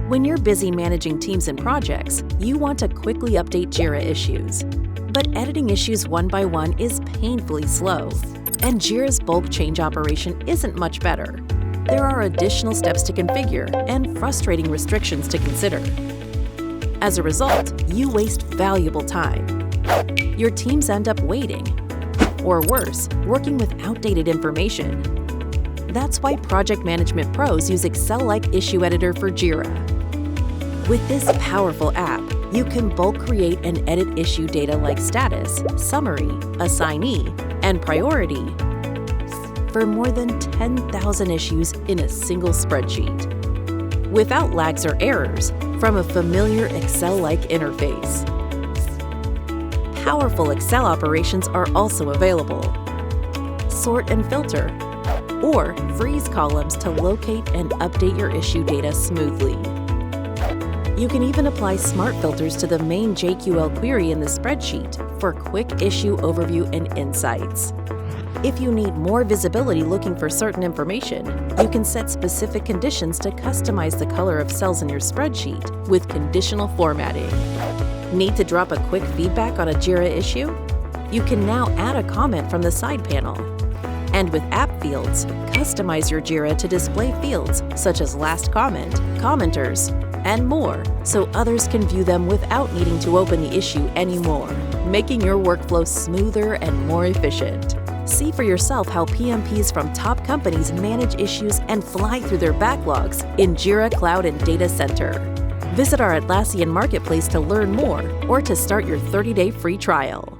When you're busy managing teams and projects, you want to quickly update Jira issues. But editing issues one by one is painfully slow, and Jira's bulk change operation isn't much better. There are additional steps to configure and frustrating restrictions to consider. As a result, you waste valuable time. Your teams end up waiting, or worse, working with outdated information. That's why project management pros use Excel-like issue editor for Jira. With this powerful app, you can bulk create and edit issue data like status, summary, assignee, and priority for more than 10,000 issues in a single spreadsheet, without lags or errors from a familiar Excel-like interface. Powerful Excel operations are also available. Sort and filter, or freeze columns to locate and update your issue data smoothly. You can even apply smart filters to the main JQL query in the spreadsheet for quick issue overview and insights. If you need more visibility looking for certain information, you can set specific conditions to customize the color of cells in your spreadsheet with conditional formatting. Need to drop a quick feedback on a Jira issue? You can now add a comment from the side panel. And with app fields, customize your Jira to display fields such as last comment, commenters, and more, so others can view them without needing to open the issue anymore, making your workflow smoother and more efficient. See for yourself how PMPs from top companies manage issues and fly through their backlogs in Jira Cloud and Data Center. Visit our Atlassian Marketplace to learn more or to start your 30-day free trial.